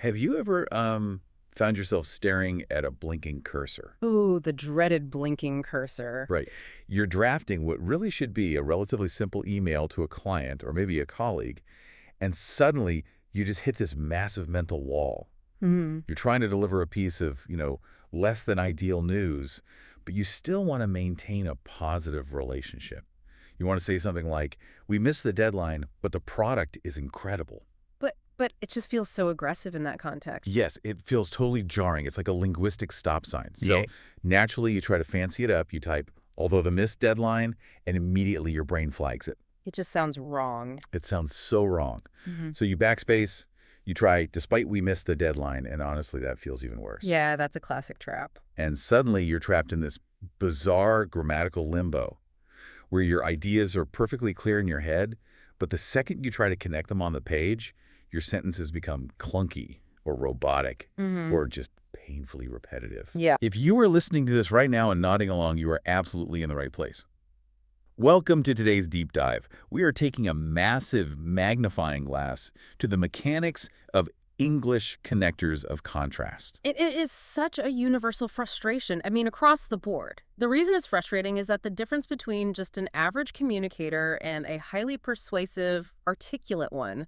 Have you ever found yourself staring at a blinking cursor? Ooh, the dreaded blinking cursor. Right. You're drafting what really should be a relatively simple email to a client or maybe a colleague, and suddenly you just hit this massive mental wall. Hmm. You're trying to deliver a piece of, less than ideal news, but you still want to maintain a positive relationship. You want to say something like, "We missed the deadline, but the product is incredible." But it just feels so aggressive in that context. Yes, it feels totally jarring. It's like a linguistic stop sign. Yeah. So naturally, you try to fancy it up. You type, "although the missed deadline," and immediately your brain flags it. It just sounds wrong. It sounds so wrong. Hmm. So you backspace, you try, "despite we missed the deadline," and honestly, that feels even worse. Yeah, that's a classic trap. And suddenly you're trapped in this bizarre grammatical limbo where your ideas are perfectly clear in your head, but the second you try to connect them on the page, your sentences become clunky or robotic Hmm. or just painfully repetitive. Yeah. If you are listening to this right now and nodding along, you are absolutely in the right place. Welcome to today's deep dive. We are taking a massive magnifying glass to the mechanics of English connectors of contrast. It is such a universal frustration. I mean, across the board. The reason it's frustrating is that the difference between just an average communicator and a highly persuasive, articulate one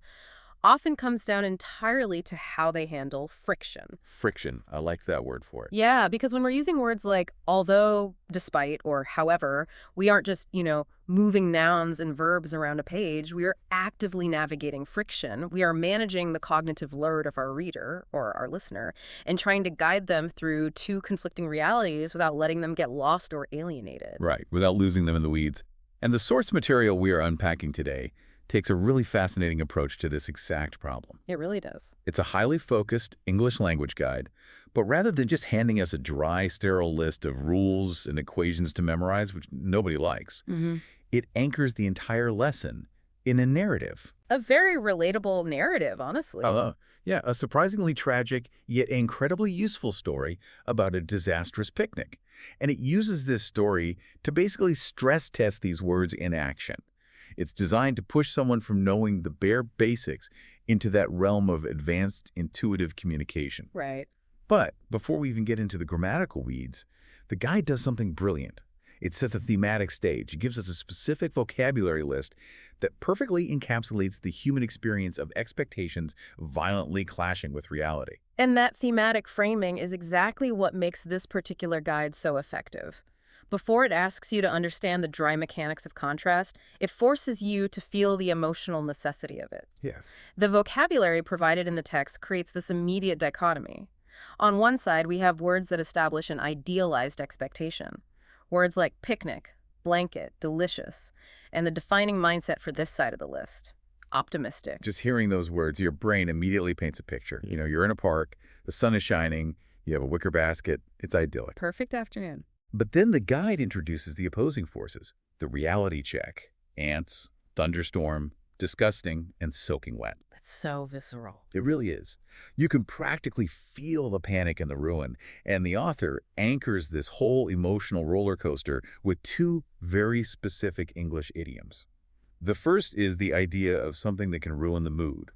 often comes down entirely to how they handle friction. Friction, I like that word for it. Yeah, because when we're using words like although, despite, or however, we aren't just, moving nouns and verbs around a page. We are actively navigating friction. We are managing the cognitive load of our reader or our listener and trying to guide them through two conflicting realities without letting them get lost or alienated. Right, without losing them in the weeds. And the source material we are unpacking today takes a really fascinating approach to this exact problem. It really does. It's a highly focused English language guide, but rather than just handing us a dry, sterile list of rules and equations to memorize, which nobody likes, Hmm. it anchors the entire lesson in a narrative. A very relatable narrative, honestly. Yeah, a surprisingly tragic, yet incredibly useful story about a disastrous picnic. And it uses this story to basically stress test these words in action. It's designed to push someone from knowing the bare basics into that realm of advanced intuitive communication. Right. But before we even get into the grammatical weeds, the guide does something brilliant. It sets a thematic stage. It gives us a specific vocabulary list that perfectly encapsulates the human experience of expectations violently clashing with reality. And that thematic framing is exactly what makes this particular guide so effective. Before it asks you to understand the dry mechanics of contrast, it forces you to feel the emotional necessity of it. Yes. The vocabulary provided in the text creates this immediate dichotomy. On one side, we have words that establish an idealized expectation. Words like picnic, blanket, delicious, and the defining mindset for this side of the list, optimistic. Just hearing those words, your brain immediately paints a picture. You're in a park, the sun is shining, you have a wicker basket, it's idyllic. Perfect afternoon. But then the guide introduces the opposing forces, the reality check, ants, thunderstorm, disgusting, and soaking wet. That's so visceral. It really is. You can practically feel the panic and the ruin, and the author anchors this whole emotional roller coaster with two very specific English idioms. The first is the idea of something that can ruin the mood,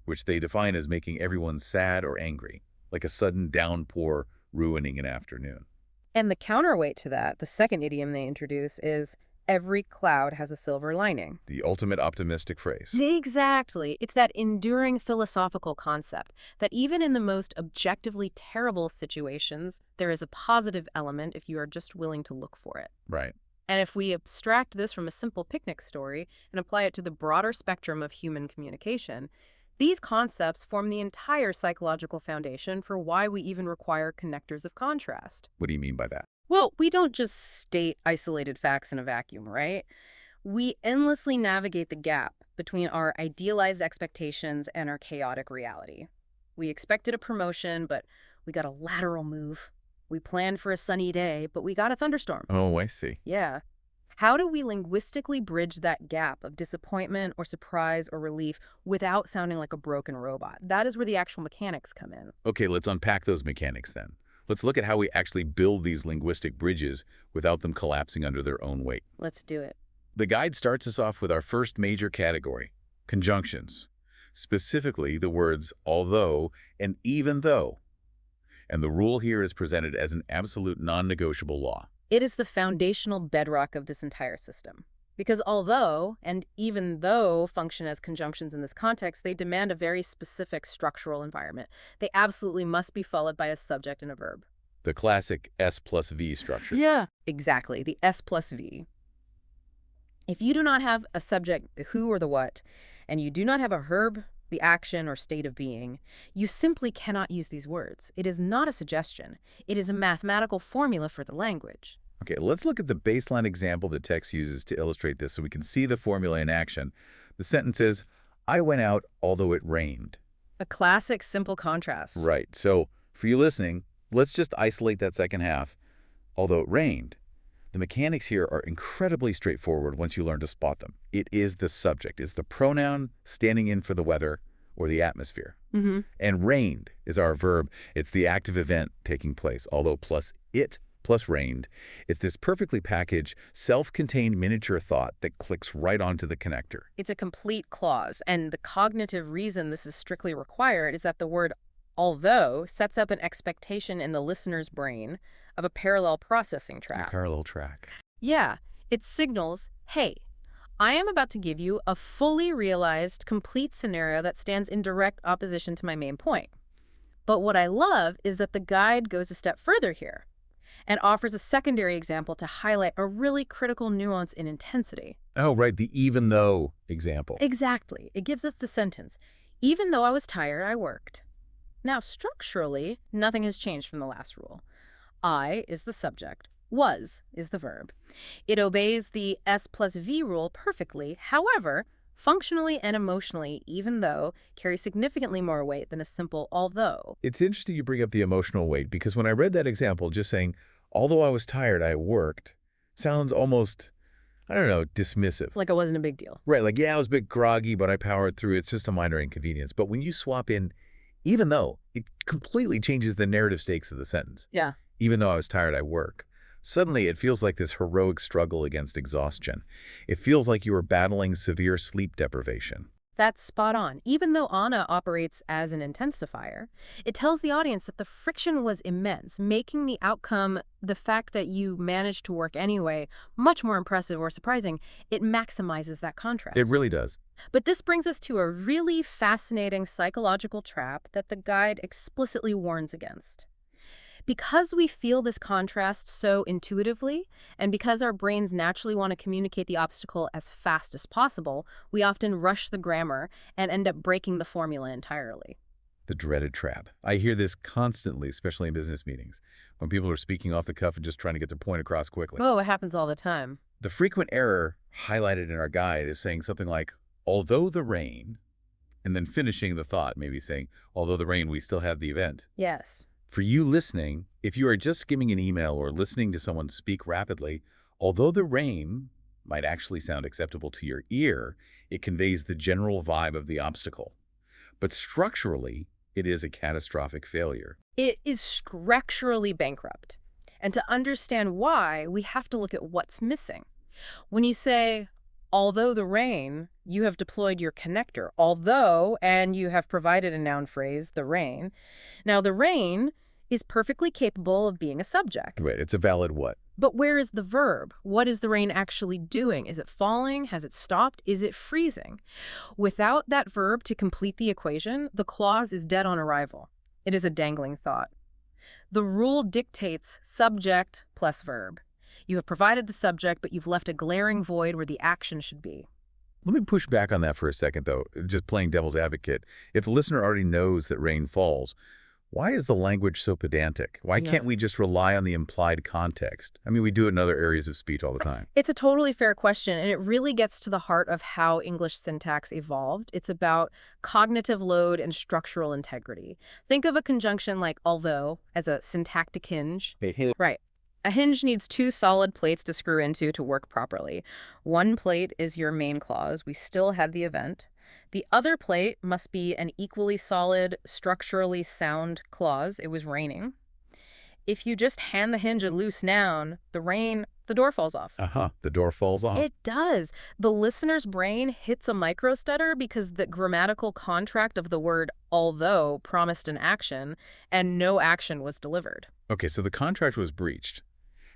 which they define as making everyone sad or angry, like a sudden downpour ruining an afternoon. And the counterweight to that, the second idiom they introduce, is every cloud has a silver lining. The ultimate optimistic phrase. Exactly. It's that enduring philosophical concept that even in the most objectively terrible situations, there is a positive element if you are just willing to look for it. Right. And if we abstract this from a simple picnic story and apply it to the broader spectrum of human communication, these concepts form the entire psychological foundation for why we even require connectors of contrast. What do you mean by that? Well, we don't just state isolated facts in a vacuum, right? We endlessly navigate the gap between our idealized expectations and our chaotic reality. We expected a promotion, but we got a lateral move. We planned for a sunny day, but we got a thunderstorm. Oh, I see. Yeah. How do we linguistically bridge that gap of disappointment or surprise or relief without sounding like a broken robot? That is where the actual mechanics come in. Okay, let's unpack those mechanics then. Let's look at how we actually build these linguistic bridges without them collapsing under their own weight. Let's do it. The guide starts us off with our first major category, conjunctions. specifically the words although and even though. And the rule here is presented as an absolute non-negotiable law. It is the foundational bedrock of this entire system. Because although and even though function as conjunctions in this context, they demand a very specific structural environment. They absolutely must be followed by a subject and a verb. The classic S plus V structure. Yeah. Exactly, the S plus V. If you do not have a subject, the who or the what, and you do not have a verb, the action or state of being, you simply cannot use these words. It is not a suggestion. It is a mathematical formula for the language. Okay, let's look at the baseline example the text uses to illustrate this so we can see the formula in action. The sentence is, I went out although it rained. A classic simple contrast. Right, so for you listening, let's just isolate that second half. Although it rained, the mechanics here are incredibly straightforward once you learn to spot them. It is the subject. It's the pronoun standing in for the weather or the atmosphere. And rained is our verb. It's the active event taking place, although plus it plus rained. It's this perfectly packaged, self-contained miniature thought that clicks right onto the connector. It's a complete clause, and the cognitive reason this is strictly required is that the word although sets up an expectation in the listener's brain of a parallel processing track. A parallel track. Yeah, it signals, hey, I am about to give you a fully realized, complete scenario that stands in direct opposition to my main point. But what I love is that the guide goes a step further here and offers a secondary example to highlight a really critical nuance in intensity. Oh, right, the even though example. Exactly. It gives us the sentence, even though I was tired, I worked. Now, structurally, nothing has changed from the last rule. I is the subject. Was is the verb. It obeys the S plus V rule perfectly. However, functionally and emotionally, even though, carries significantly more weight than a simple although. It's interesting you bring up the emotional weight because when I read that example, just saying, although I was tired, I worked, sounds almost, I don't know, dismissive. Like it wasn't a big deal. Right, like, yeah, I was a bit groggy, but I powered through. It's just a minor inconvenience. But when you swap in, even though, it completely changes the narrative stakes of the sentence. Yeah. Even though I was tired, I work. Suddenly, it feels like this heroic struggle against exhaustion. It feels like you are battling severe sleep deprivation. That's spot on. Even though Anna operates as an intensifier, it tells the audience that the friction was immense, making the outcome, the fact that you managed to work anyway, much more impressive or surprising. It maximizes that contrast. It really does. But this brings us to a really fascinating psychological trap that the guide explicitly warns against. Because we feel this contrast so intuitively, and because our brains naturally want to communicate the obstacle as fast as possible, we often rush the grammar and end up breaking the formula entirely. The dreaded trap. I hear this constantly, especially in business meetings, when people are speaking off the cuff and just trying to get their point across quickly. Oh, it happens all the time. The frequent error highlighted in our guide is saying something like, although the rain, and then finishing the thought, maybe saying, although the rain, we still have the event. Yes. For you listening, if you are just skimming an email or listening to someone speak rapidly, although the rain might actually sound acceptable to your ear, it conveys the general vibe of the obstacle. But structurally, it is a catastrophic failure. It is structurally bankrupt. And to understand why, we have to look at what's missing. When you say, although the rain, you have deployed your connector. Although, and you have provided a noun phrase, the rain. Now, the rain is perfectly capable of being a subject. Right, it's a valid what? But where is the verb? What is the rain actually doing? Is it falling? Has it stopped? Is it freezing? Without that verb to complete the equation, the clause is dead on arrival. It is a dangling thought. The rule dictates subject plus verb. You have provided the subject, but you've left a glaring void where the action should be. Let me push back on that for a second, though, just playing devil's advocate. If the listener already knows that rain falls, why is the language so pedantic? Why can't we just rely on the implied context? I mean, we do it in other areas of speech all the time. It's a totally fair question, and it really gets to the heart of how English syntax evolved. It's about cognitive load and structural integrity. Think of a conjunction like although as a syntactic hinge. Right. A hinge needs two solid plates to screw into to work properly. One plate is your main clause. We still had the event. The other plate must be an equally solid, structurally sound clause. It was raining. If you just hand the hinge a loose noun, the the door falls off. The door falls off. It does. The listener's brain hits a microstutter because the grammatical contract of the word although promised an action, and no action was delivered. Okay, so the contract was breached.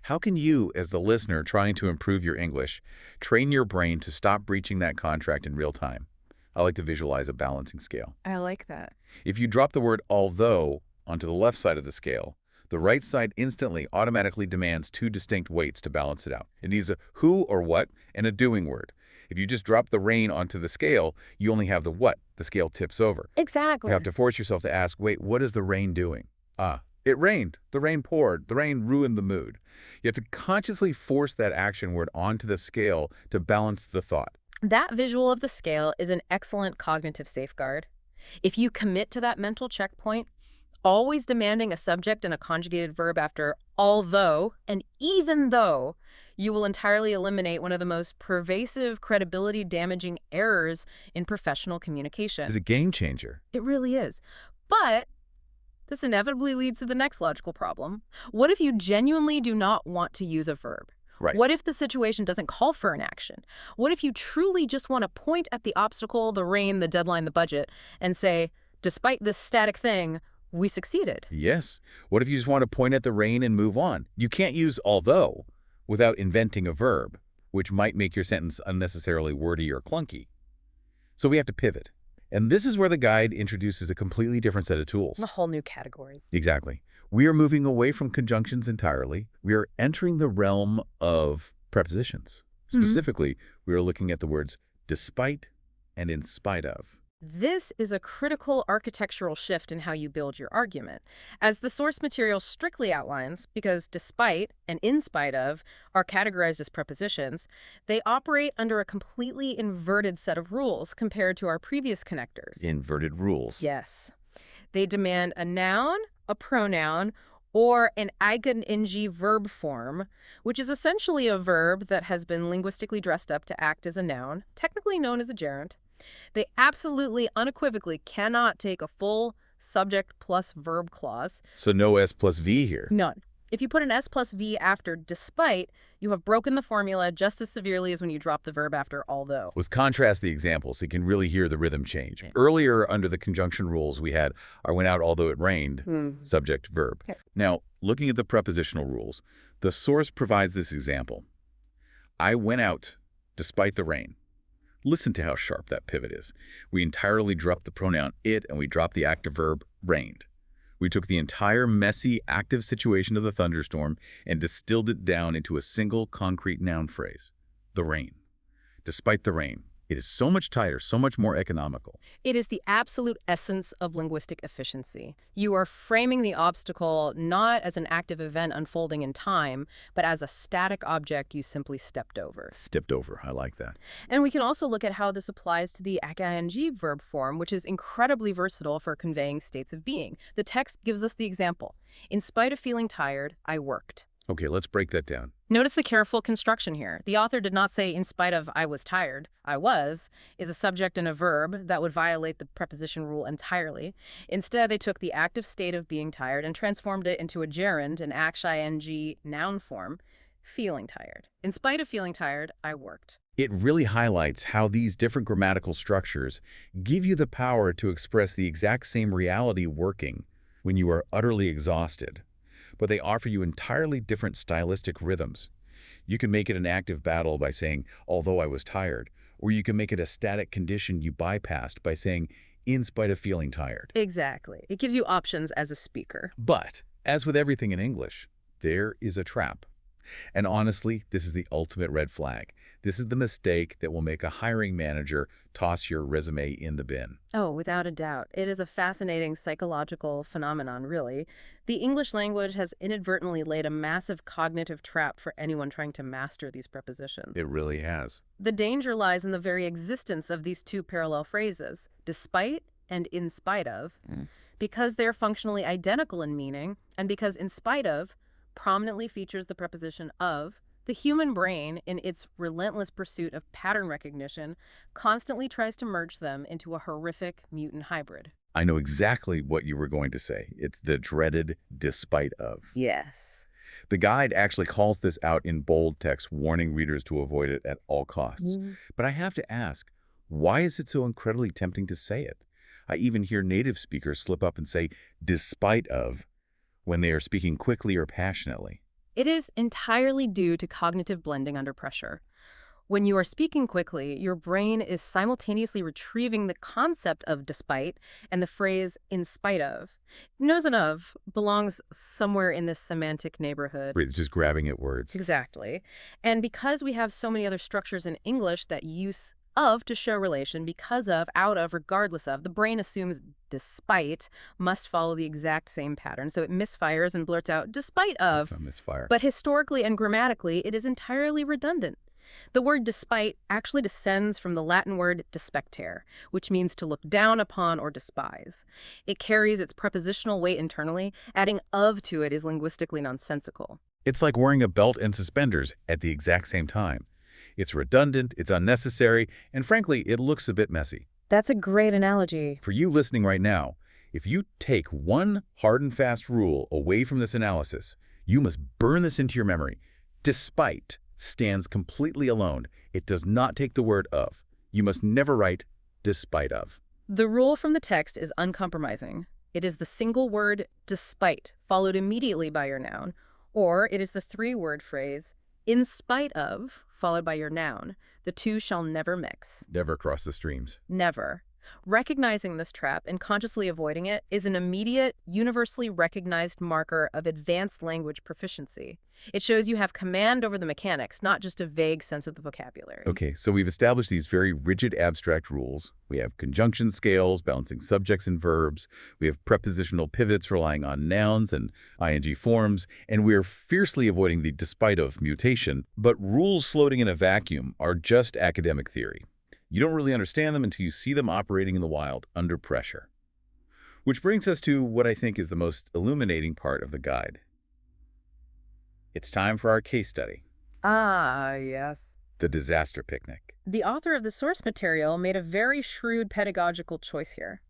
How can you, as the listener trying to improve your English, train your brain to stop breaching that contract in real time? I like to visualize a balancing scale. I like that. If you drop the word although onto the left side of the scale, the right side instantly automatically demands two distinct weights to balance it out. It needs a who or what and a doing word. If you just drop the rain onto the scale, you only have the what. The scale tips over. Exactly. You have to force yourself to ask, wait, what is the rain doing? It rained. The rain poured. The rain ruined the mood. You have to consciously force that action word onto the scale to balance the thought. That visual of the scale is an excellent cognitive safeguard. If you commit to that mental checkpoint, always demanding a subject and a conjugated verb after although and even though, you will entirely eliminate one of the most pervasive credibility-damaging errors in professional communication. It's a game changer. It really is. But this inevitably leads to the next logical problem. What if you genuinely do not want to use a verb? Right. What if the situation doesn't call for an action? What if you truly just want to point at the obstacle, the rain, the deadline, the budget, and say, despite this static thing, we succeeded? Yes. What if you just want to point at the rain and move on? You can't use although without inventing a verb, which might make your sentence unnecessarily wordy or clunky. So we have to pivot. And this is where the guide introduces a completely different set of tools. A whole new category. Exactly. We are moving away from conjunctions entirely. We are entering the realm of prepositions. Specifically, we are looking at the words despite and in spite of. This is a critical architectural shift in how you build your argument. As the source material strictly outlines, because despite and in spite of are categorized as prepositions, they operate under a completely inverted set of rules compared to our previous connectors. Inverted rules. Yes. They demand a noun, a pronoun, or an ing verb form, which is essentially a verb that has been linguistically dressed up to act as a noun, technically known as a gerund. They absolutely, unequivocally cannot take a full subject plus verb clause. So no S plus V here. None. If you put an S plus V after despite, you have broken the formula just as severely as when you drop the verb after although. Let's contrast the examples so you can really hear the rhythm change. Earlier, under the conjunction rules, we had I went out although it rained, subject, verb. Okay. Now, looking at the prepositional rules, the source provides this example. I went out despite the rain. Listen to how sharp that pivot is. We entirely dropped the pronoun it and we dropped the active verb rained. We took the entire messy active situation of the thunderstorm and distilled it down into a single concrete noun phrase, the rain. Despite the rain, it is so much tighter, so much more economical. It is the absolute essence of linguistic efficiency. You are framing the obstacle not as an active event unfolding in time, but as a static object you simply stepped over. Stepped over, I like that. And we can also look at how this applies to the ing verb form, which is incredibly versatile for conveying states of being. The text gives us the example. In spite of feeling tired, I worked. Okay, let's break that down. Notice the careful construction here. The author did not say, in spite of I was tired. I was is a subject and a verb that would violate the preposition rule entirely. Instead, they took the active state of being tired and transformed it into a gerund, an ing noun form, feeling tired. In spite of feeling tired, I worked. It really highlights how these different grammatical structures give you the power to express the exact same reality working when you are utterly exhausted. But they offer you entirely different stylistic rhythms. You can make it an active battle by saying, although I was tired, or you can make it a static condition you bypassed by saying, in spite of feeling tired. Exactly. It gives you options as a speaker. But, as with everything in English, there is a trap. And honestly, this is the ultimate red flag. This is the mistake that will make a hiring manager toss your resume in the bin. Oh, without a doubt. It is a fascinating psychological phenomenon, really. The English language has inadvertently laid a massive cognitive trap for anyone trying to master these prepositions. It really has. The danger lies in the very existence of these two parallel phrases, despite and in spite of, because they're functionally identical in meaning, and because in spite of prominently features the preposition of. The human brain, in its relentless pursuit of pattern recognition, constantly tries to merge them into a horrific mutant hybrid. I know exactly what you were going to say. It's the dreaded despite of. Yes. The guide actually calls this out in bold text, warning readers to avoid it at all costs. Mm. But I have to ask, why is it so incredibly tempting to say it? I even hear native speakers slip up and say, despite of, when they are speaking quickly or passionately. It is entirely due to cognitive blending under pressure. When you are speaking quickly, your brain is simultaneously retrieving the concept of despite and the phrase in spite of. Knows and of belongs somewhere in this semantic neighborhood. It's just grabbing at words. Exactly. And because we have so many other structures in English that use of to show relation, because of, out of, regardless of, the brain assumes despite must follow the exact same pattern. So it misfires and blurts out despite of. A misfire. But historically and grammatically, it is entirely redundant. The word despite actually descends from the Latin word despectere, which means to look down upon or despise. It carries its prepositional weight internally. Adding of to it is linguistically nonsensical. It's like wearing a belt and suspenders at the exact same time. It's redundant, it's unnecessary, and frankly, it looks a bit messy. That's a great analogy. For you listening right now, if you take one hard and fast rule away from this analysis, you must burn this into your memory. Despite stands completely alone. It does not take the word of. You must never write despite of. The rule from the text is uncompromising. It is the single word despite, followed immediately by your noun, or it is the three-word phrase in spite of, followed by your noun. The two shall never mix. Never cross the streams. Never. Recognizing this trap and consciously avoiding it is an immediate, universally recognized marker of advanced language proficiency. It shows you have command over the mechanics, not just a vague sense of the vocabulary. Okay, so we've established these very rigid abstract rules. We have conjunction scales, balancing subjects and verbs. We have prepositional pivots relying on nouns and ing forms. And we're fiercely avoiding the despite of mutation. But rules floating in a vacuum are just academic theory. You don't really understand them until you see them operating in the wild under pressure. Which brings us to what I think is the most illuminating part of the guide. It's time for our case study. Ah, yes. The disaster picnic. The author of the source material made a very shrewd pedagogical choice here.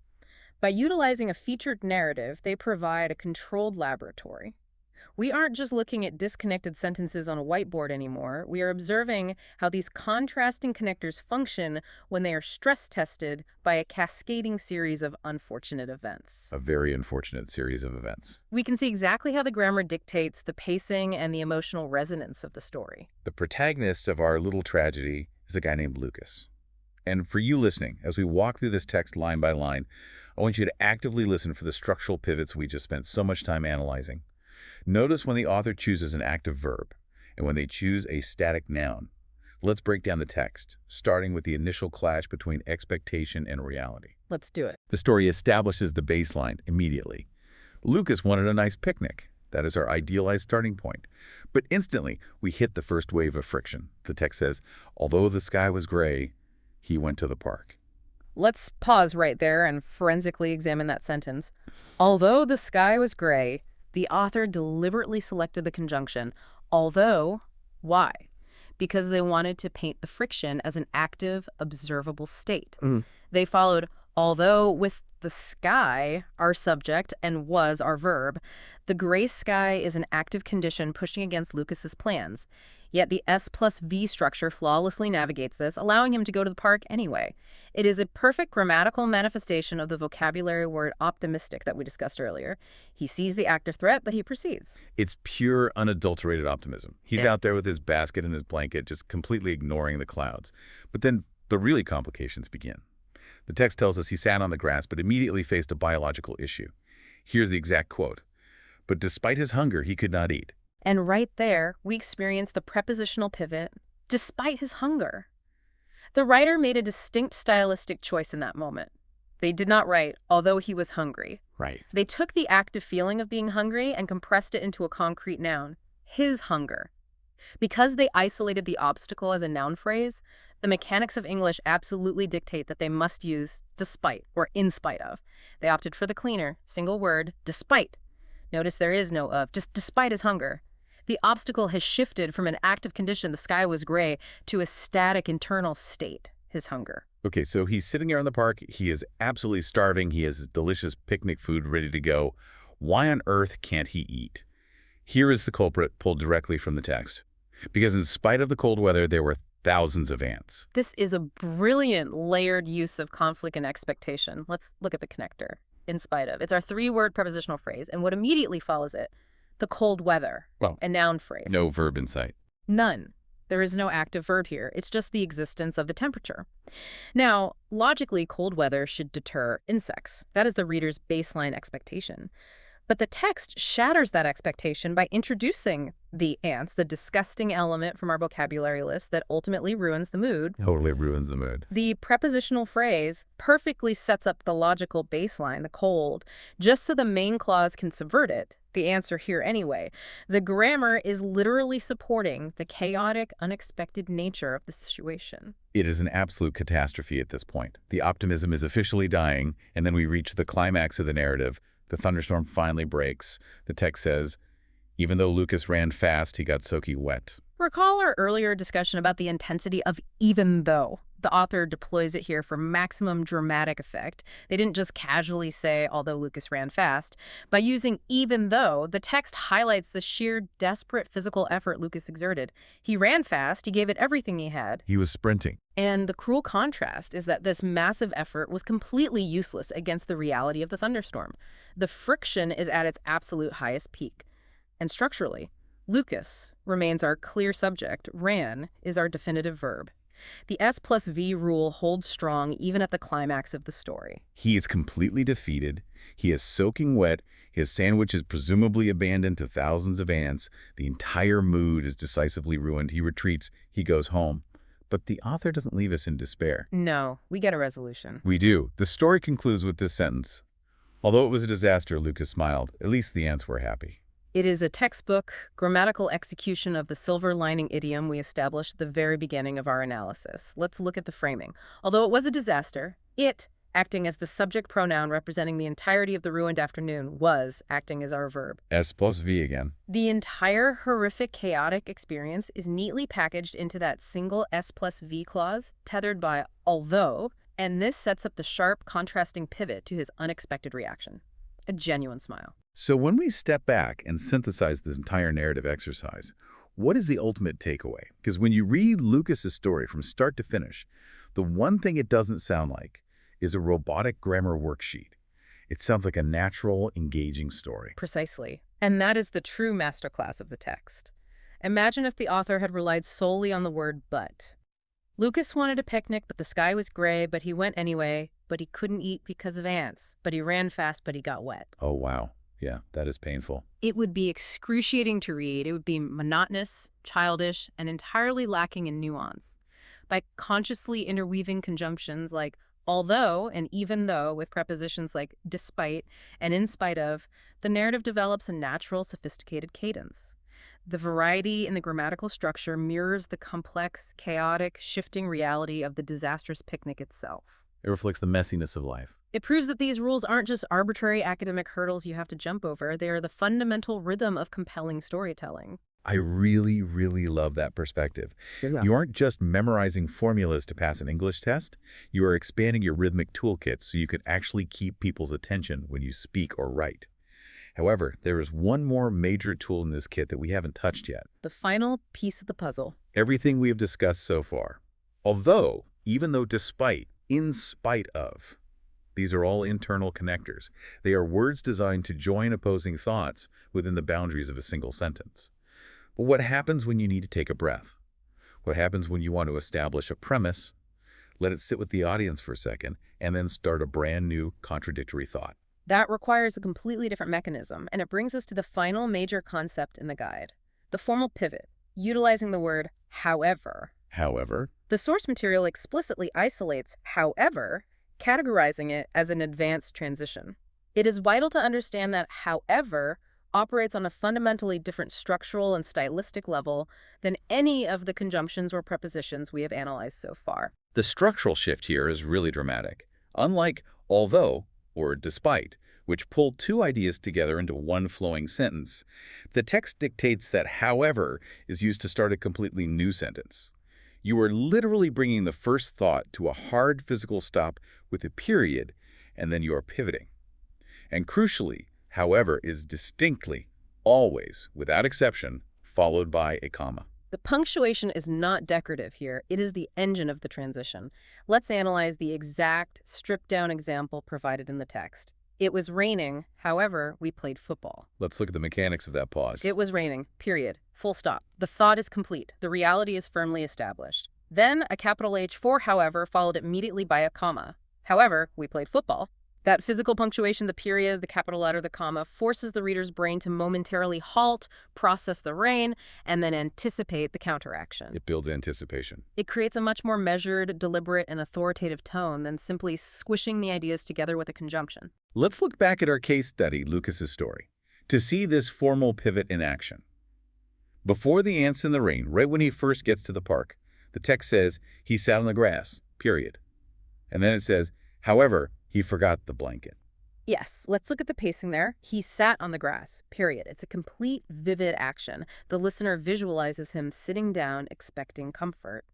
By utilizing a featured narrative, they provide a controlled laboratory. We aren't just looking at disconnected sentences on a whiteboard anymore. We are observing how these contrasting connectors function when they are stress-tested by a cascading series of unfortunate events. A very unfortunate series of events. We can see exactly how the grammar dictates the pacing and the emotional resonance of the story. The protagonist of our little tragedy is a guy named Lukas. And for you listening, as we walk through this text line by line, I want you to actively listen for the structural pivots we just spent so much time analyzing. Notice when the author chooses an active verb and when they choose a static noun. Let's break down the text, starting with the initial clash between expectation and reality. Let's do it. The story establishes the baseline immediately. Lukas wanted a nice picnic. That is our idealized starting point. But instantly, we hit the first wave of friction. The text says, although the sky was gray, he went to the park. Let's pause right there and forensically examine that sentence. Although the sky was gray, the author deliberately selected the conjunction, although. Why? Because they wanted to paint the friction as an active, observable state. They followed, although with the sky, our subject, and was our verb, the gray sky is an active condition pushing against Lukas's plans. Yet the S plus V structure flawlessly navigates this, allowing him to go to the park anyway. It is a perfect grammatical manifestation of the vocabulary word optimistic that we discussed earlier. He sees the active threat, but he proceeds. It's pure, unadulterated optimism. He's out there with his basket and his blanket, just completely ignoring the clouds. But then the really complications begin. The text tells us he sat on the grass, but immediately faced a biological issue. Here's the exact quote. But despite his hunger, he could not eat. And right there, we experience the prepositional pivot, despite his hunger. The writer made a distinct stylistic choice in that moment. They did not write, although he was hungry. Right. They took the active feeling of being hungry and compressed it into a concrete noun, his hunger. Because they isolated the obstacle as a noun phrase, the mechanics of English absolutely dictate that they must use despite or in spite of. They opted for the cleaner, single word, despite. Notice there is no of, just despite his hunger. The obstacle has shifted from an active condition, the sky was gray, to a static internal state, his hunger. Okay, so he's sitting here in the park. He is absolutely starving. He has delicious picnic food ready to go. Why on earth can't he eat? Here is the culprit pulled directly from the text. Because in spite of the cold weather, there were thousands of ants. This is a brilliant layered use of conflict and expectation. Let's look at the connector. In spite of. It's our three-word prepositional phrase, and what immediately follows it? The cold weather, Well, a noun phrase. no verb in sight. None. There is no active verb here. It's just the existence of the temperature. Now, logically, cold weather should deter insects. That is the reader's baseline expectation. But the text shatters that expectation by introducing the ants, the disgusting element from our vocabulary list that ultimately ruins the mood. Totally ruins the mood. The prepositional phrase perfectly sets up the logical baseline, the cold, just so the main clause can subvert it. The answer here anyway. The grammar is literally supporting the chaotic, unexpected nature of the situation. It is an absolute catastrophe at this point. The optimism is officially dying, and then we reach the climax of the narrative. The thunderstorm finally breaks. The text says, even though Lukas ran fast, he got soaking wet. Recall our earlier discussion about the intensity of even though. The author deploys it here for maximum dramatic effect. They didn't just casually say, although Lukas ran fast. By using even though, the text highlights the sheer desperate physical effort Lukas exerted. He ran fast, he gave it everything he had. He was sprinting. And the cruel contrast is that this massive effort was completely useless against the reality of the thunderstorm. The friction is at its absolute highest peak. And structurally, Lukas remains our clear subject, ran is our definitive verb. The S plus V rule holds strong even at the climax of the story. He is completely defeated. He is soaking wet. His sandwich is presumably abandoned to thousands of ants. The entire mood is decisively ruined. He retreats. He goes home. But the author doesn't leave us in despair. No, we get a resolution. We do. The story concludes with this sentence. Although it was a disaster, Lukas smiled. At least the ants were happy. It is a textbook, grammatical execution of the silver lining idiom we established at the very beginning of our analysis. Let's look at the framing. Although it was a disaster, it, acting as the subject pronoun representing the entirety of the ruined afternoon, was acting as our verb. S plus V again. The entire horrific, chaotic experience is neatly packaged into that single S plus V clause, tethered by although, and this sets up the sharp, contrasting pivot to his unexpected reaction. A genuine smile. So when we step back and synthesize this entire narrative exercise, what is the ultimate takeaway? Because when you read Lukas's story from start to finish, the one thing it doesn't sound like is a robotic grammar worksheet. It sounds like a natural, engaging story. Precisely. And that is the true masterclass of the text. Imagine if the author had relied solely on the word but. Lukas wanted a picnic, but the sky was gray, but he went anyway, but he couldn't eat because of ants, but he ran fast, but he got wet. Oh, wow. Yeah, that is painful. It would be excruciating to read. It would be monotonous, childish, and entirely lacking in nuance. By consciously interweaving conjunctions like although and even though with prepositions like despite and in spite of, the narrative develops a natural, sophisticated cadence. The variety in the grammatical structure mirrors the complex, chaotic, shifting reality of the disastrous picnic itself. It reflects the messiness of life. It proves that these rules aren't just arbitrary academic hurdles you have to jump over. They are the fundamental rhythm of compelling storytelling. I really, really love that perspective. Yeah. You aren't just memorizing formulas to pass an English test. You are expanding your rhythmic toolkit so you can actually keep people's attention when you speak or write. However, there is one more major tool in this kit that we haven't touched yet. The final piece of the puzzle. Everything we have discussed so far. Although, even though despite, in spite of, these are all internal connectors. They are words designed to join opposing thoughts within the boundaries of a single sentence. But what happens when you need to take a breath? What happens when you want to establish a premise, let it sit with the audience for a second, and then start a brand new contradictory thought? That requires a completely different mechanism, and it brings us to the final major concept in the guide, the formal pivot, utilizing the word however. However, the source material explicitly isolates however, categorizing it as an advanced transition. It is vital to understand that however operates on a fundamentally different structural and stylistic level than any of the conjunctions or prepositions we have analyzed so far. The structural shift here is really dramatic. Unlike although or despite, which pull two ideas together into one flowing sentence, the text dictates that however is used to start a completely new sentence. You are literally bringing the first thought to a hard physical stop with a period, and then you are pivoting. And crucially, however, is distinctly always, without exception, followed by a comma. The punctuation is not decorative here. It is the engine of the transition. Let's analyze the exact stripped-down example provided in the text. It was raining. However, we played football. Let's look at the mechanics of that pause. It was raining, period. Full stop. The thought is complete. The reality is firmly established. Then a capital H for however followed immediately by a comma. However, we played football. That physical punctuation, the period, the capital letter, the comma, forces the reader's brain to momentarily halt, process the rain, and then anticipate the counteraction. It builds anticipation. It creates a much more measured, deliberate, and authoritative tone than simply squishing the ideas together with a conjunction. Let's look back at our case study, Lucas's story, to see this formal pivot in action. Before the ants in the rain, right when he first gets to the park, the text says, he sat on the grass, period. And then it says, however, he forgot the blanket. Yes, let's look at the pacing there. He sat on the grass, period. It's a complete, vivid action. The listener visualizes him sitting down, expecting comfort.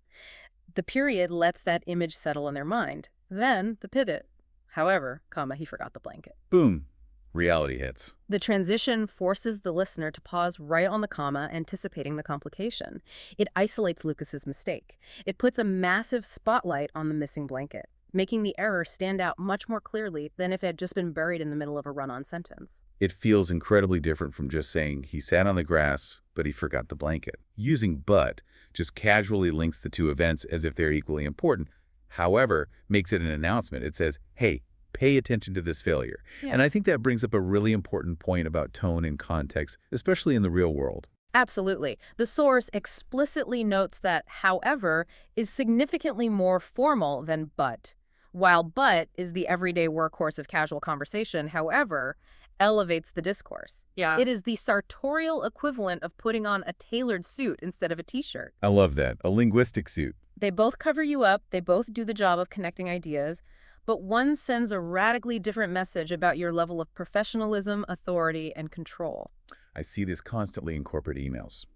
The period lets that image settle in their mind. Then, the pivot. However, comma, he forgot the blanket. Boom. Reality hits. The transition forces the listener to pause right on the comma, anticipating the complication. It isolates Lucas's mistake. It puts a massive spotlight on the missing blanket, making the error stand out much more clearly than if it had just been buried in the middle of a run-on sentence. It feels incredibly different from just saying he sat on the grass, but he forgot the blanket. Using but just casually links the two events as if they're equally important. However, makes it an announcement. It says, hey, pay attention to this failure. Yeah. And I think that brings up a really important point about tone and context, especially in the real world. Absolutely. The source explicitly notes that however is significantly more formal than but. While but is the everyday workhorse of casual conversation, however, elevates the discourse. Yeah. It is the sartorial equivalent of putting on a tailored suit instead of a t-shirt. I love that. A linguistic suit. They both cover you up, they both do the job of connecting ideas, but one sends a radically different message about your level of professionalism, authority, and control. I see this constantly in corporate emails.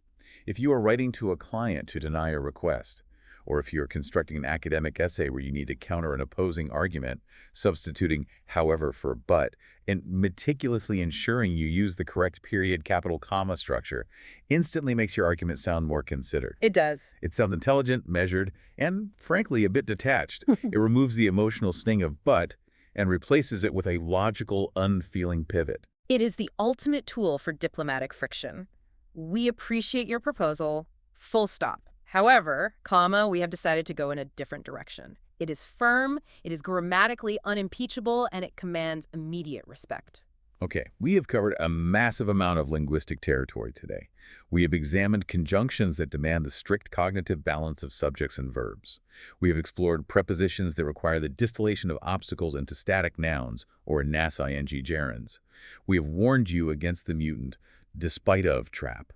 If you are writing to a client to deny a request, or if you're constructing an academic essay where you need to counter an opposing argument, substituting however for but, and meticulously ensuring you use the correct period, capital, comma structure, instantly makes your argument sound more considered. It does. It sounds intelligent, measured, and frankly, a bit detached. It removes the emotional sting of but and replaces it with a logical, unfeeling pivot. It is the ultimate tool for diplomatic friction. We appreciate your proposal, full stop. However, comma, we have decided to go in a different direction. It is firm, it is grammatically unimpeachable, and it commands immediate respect. Okay, we have covered a massive amount of linguistic territory today. We have examined conjunctions that demand the strict cognitive balance of subjects and verbs. We have explored prepositions that require the distillation of obstacles into static nouns, or nas ing gerunds. We have warned you against the mutant, despite of trap.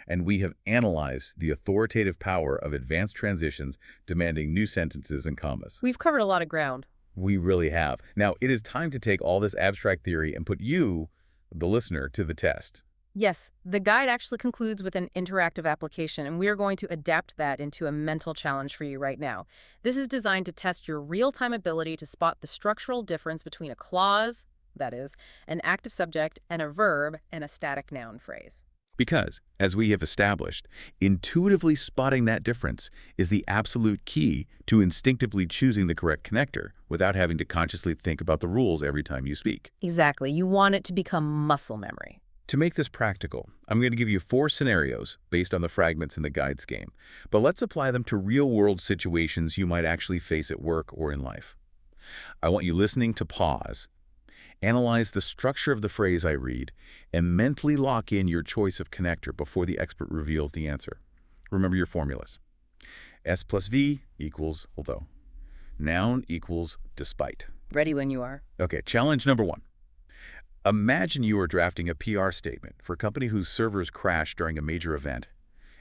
And we have analyzed the authoritative power of advanced transitions demanding new sentences and commas. We've covered a lot of ground. We really have. Now, it is time to take all this abstract theory and put you, the listener, to the test. Yes, the guide actually concludes with an interactive application, and we are going to adapt that into a mental challenge for you right now. This is designed to test your real-time ability to spot the structural difference between a clause, that is, an active subject, and a verb, and a static noun phrase. Because, as we have established, intuitively spotting that difference is the absolute key to instinctively choosing the correct connector without having to consciously think about the rules every time you speak. Exactly. You want it to become muscle memory. To make this practical, I'm going to give you 4 scenarios based on the fragments in the guides game, but let's apply them to real-world situations you might actually face at work or in life. I want you listening to pause. Analyze the structure of the phrase I read, and mentally lock in your choice of connector before the expert reveals the answer. Remember your formulas. S plus V equals although. Noun equals despite. Ready when you are. Okay, challenge number 1. Imagine you are drafting a PR statement for a company whose servers crash during a major event.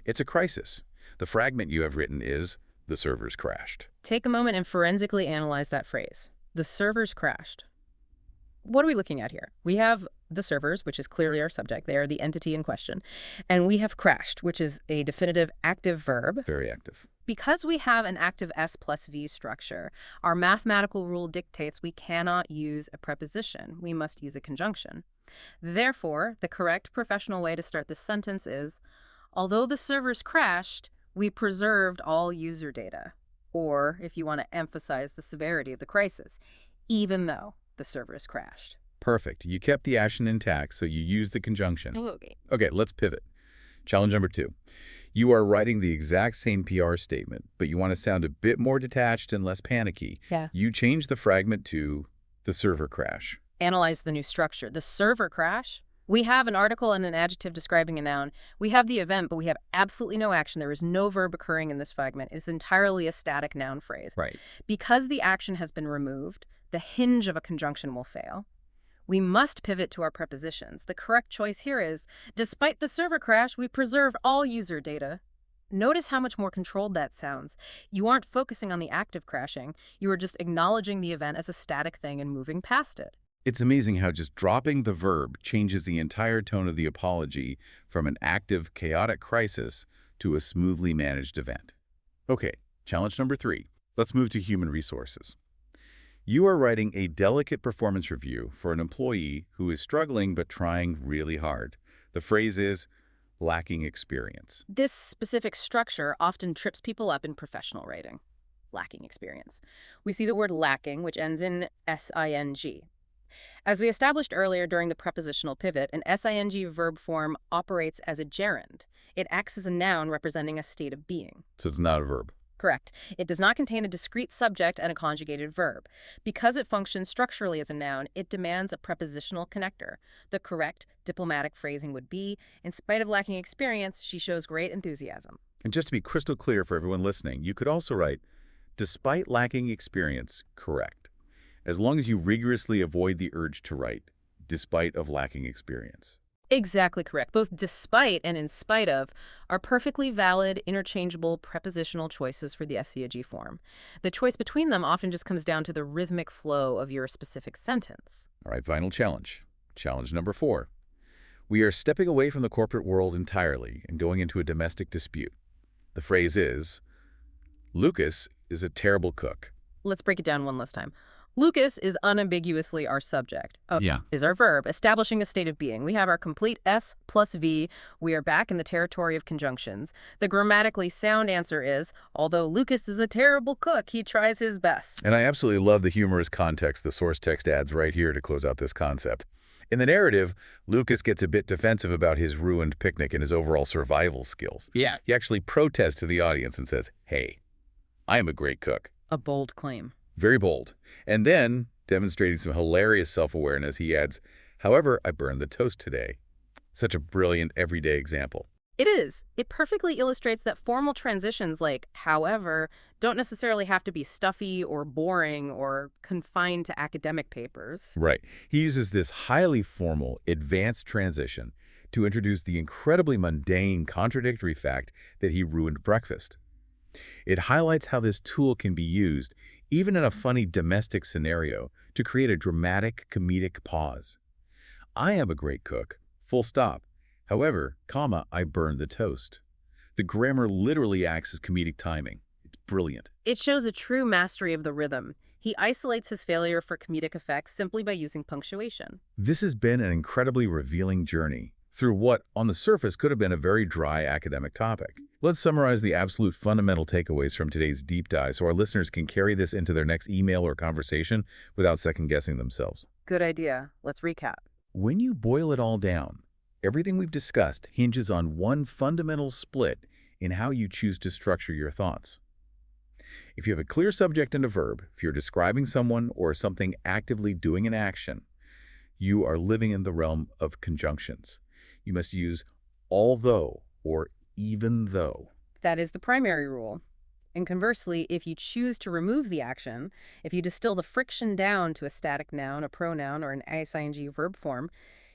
It's a crisis. The fragment you have written is, the servers crashed. Take a moment and forensically analyze that phrase. The servers crashed. What are we looking at here? We have the servers, which is clearly our subject. They are the entity in question. And we have crashed, which is a definitive active verb. Very active. Because we have an active S plus V structure, our mathematical rule dictates we cannot use a preposition. We must use a conjunction. Therefore, the correct professional way to start this sentence is, although the servers crashed, we preserved all user data. Or, if you want to emphasize the severity of the crisis, even though the servers crashed. Perfect. You kept the action intact, so you used the conjunction. Okay. Okay, let's pivot. Challenge number 2. You are writing the exact same PR statement, but you want to sound a bit more detached and less panicky. Yeah. You change the fragment to the server crash. Analyze the new structure. The server crash? We have an article and an adjective describing a noun. We have the event, but we have absolutely no action. There is no verb occurring in this fragment. It's entirely a static noun phrase. Right. Because the action has been removed, the hinge of a conjunction will fail. We must pivot to our prepositions. The correct choice here is, despite the server crash, we preserved all user data. Notice how much more controlled that sounds. You aren't focusing on the act of crashing. You are just acknowledging the event as a static thing and moving past it. It's amazing how just dropping the verb changes the entire tone of the apology from an active, chaotic crisis to a smoothly managed event. Okay, challenge number 3. Let's move to human resources. You are writing a delicate performance review for an employee who is struggling but trying really hard. The phrase is lacking experience. This specific structure often trips people up in professional writing. Lacking experience. We see the word lacking, which ends in SING. As we established earlier during the prepositional pivot, an SING verb form operates as a gerund. It acts as a noun representing a state of being. So it's not a verb. Correct. It does not contain a discrete subject and a conjugated verb. Because it functions structurally as a noun, it demands a prepositional connector. The correct diplomatic phrasing would be, in spite of lacking experience, she shows great enthusiasm. And just to be crystal clear for everyone listening, you could also write, despite lacking experience, correct, as long as you rigorously avoid the urge to write, despite of lacking experience. Exactly correct. Both despite and in spite of are perfectly valid, interchangeable prepositional choices for the SIG form. The choice between them often just comes down to the rhythmic flow of your specific sentence. All right, final challenge. Challenge number 4. We are stepping away from the corporate world entirely and going into a domestic dispute. The phrase is, Lukas is a terrible cook. Let's break it down one last time. Lukas is unambiguously our subject. Yeah. Is our verb, establishing a state of being. We have our complete S plus V. We are back in the territory of conjunctions. The grammatically sound answer is, although Lukas is a terrible cook, he tries his best. And I absolutely love the humorous context the source text adds right here to close out this concept. In the narrative, Lukas gets a bit defensive about his ruined picnic and his overall survival skills. Yeah. He actually protests to the audience and says, hey, I am a great cook. A bold claim. Very bold. And then, demonstrating some hilarious self-awareness, he adds, however, I burned the toast today. Such a brilliant everyday example. It is. It perfectly illustrates that formal transitions like however don't necessarily have to be stuffy or boring or confined to academic papers. Right. He uses this highly formal, advanced transition to introduce the incredibly mundane, contradictory fact that he ruined breakfast. It highlights how this tool can be used, even in a funny domestic scenario, to create a dramatic, comedic pause. I am a great cook, full stop. However, comma, I burned the toast. The grammar literally acts as comedic timing. It's brilliant. It shows a true mastery of the rhythm. He isolates his failure for comedic effects simply by using punctuation. This has been an incredibly revealing journey through what, on the surface, could have been a very dry academic topic. Let's summarize the absolute fundamental takeaways from today's deep dive so our listeners can carry this into their next email or conversation without second-guessing themselves. Good idea. Let's recap. When you boil it all down, everything we've discussed hinges on one fundamental split in how you choose to structure your thoughts. If you have a clear subject and a verb, if you're describing someone or something actively doing an action, you are living in the realm of conjunctions. You must use although or even though. That is the primary rule. And conversely, if you choose to remove the action, if you distill the friction down to a static noun, a pronoun, or an ing verb form,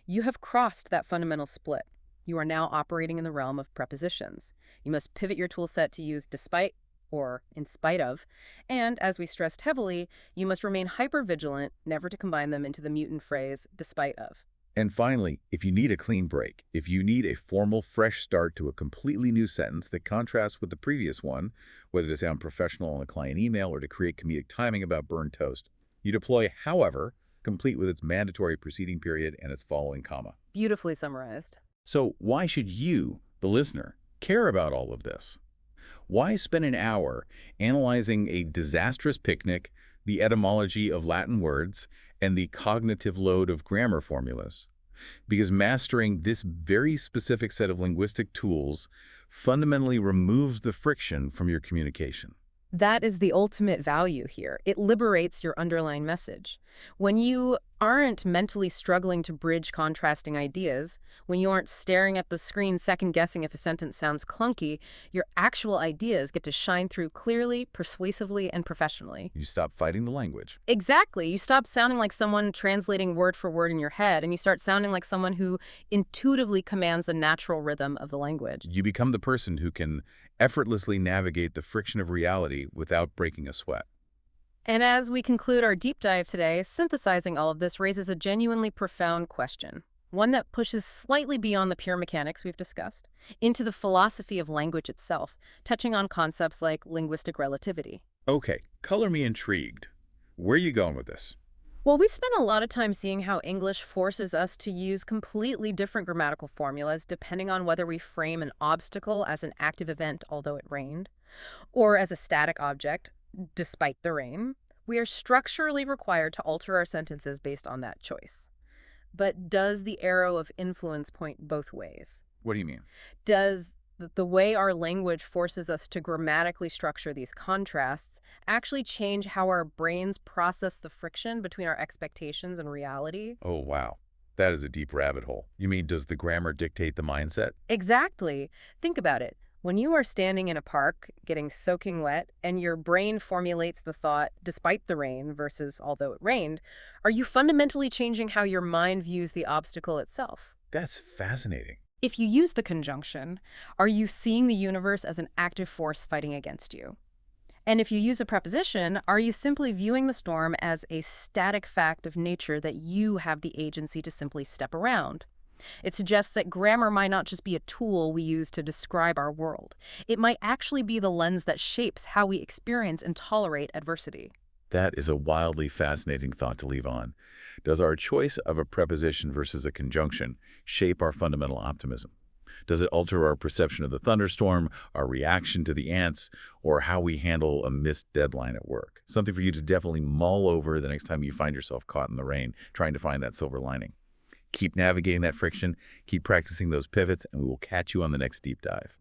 you have crossed that fundamental split. You are now operating in the realm of prepositions. You must pivot your tool set to use despite or in spite of, and as we stressed heavily, you must remain hyper-vigilant never to combine them into the mutant phrase despite of. And finally, if you need a clean break, if you need a formal, fresh start to a completely new sentence that contrasts with the previous one, whether to sound professional on a client email or to create comedic timing about burned toast, you deploy however complete with its mandatory preceding period and its following comma. Beautifully summarized. So why should you, the listener, care about all of this? Why spend an hour analyzing a disastrous picnic, the etymology of Latin words, and the cognitive load of grammar formulas? Because mastering this very specific set of linguistic tools fundamentally removes the friction from your communication. That is the ultimate value here. It liberates your underlying message. When you aren't mentally struggling to bridge contrasting ideas, when you aren't staring at the screen second-guessing if a sentence sounds clunky, your actual ideas get to shine through clearly, persuasively, and professionally. You stop fighting the language. Exactly. You stop sounding like someone translating word for word in your head, and you start sounding like someone who intuitively commands the natural rhythm of the language. You become the person who can effortlessly navigate the friction of reality without breaking a sweat. And as we conclude our deep dive today, synthesizing all of this raises a genuinely profound question, one that pushes slightly beyond the pure mechanics we've discussed, into the philosophy of language itself, touching on concepts like linguistic relativity. Okay, color me intrigued. Where are you going with this? Well, we've spent a lot of time seeing how English forces us to use completely different grammatical formulas depending on whether we frame an obstacle as an active event, although it rained, or as a static object, despite the rain. We are structurally required to alter our sentences based on that choice. But does the arrow of influence point both ways? What do you mean? Does the way our language forces us to grammatically structure these contrasts actually change how our brains process the friction between our expectations and reality? Oh, wow. That is a deep rabbit hole. You mean, does the grammar dictate the mindset? Exactly. Think about it. When you are standing in a park, getting soaking wet, and your brain formulates the thought, despite the rain versus although it rained, are you fundamentally changing how your mind views the obstacle itself? That's fascinating. If you use the conjunction, are you seeing the universe as an active force fighting against you? And if you use a preposition, are you simply viewing the storm as a static fact of nature that you have the agency to simply step around? It suggests that grammar might not just be a tool we use to describe our world. It might actually be the lens that shapes how we experience and tolerate adversity. That is a wildly fascinating thought to leave on. Does our choice of a preposition versus a conjunction shape our fundamental optimism? Does it alter our perception of the thunderstorm, our reaction to the ants, or how we handle a missed deadline at work? Something for you to definitely mull over the next time you find yourself caught in the rain, trying to find that silver lining. Keep navigating that friction, keep practicing those pivots, and we will catch you on the next deep dive.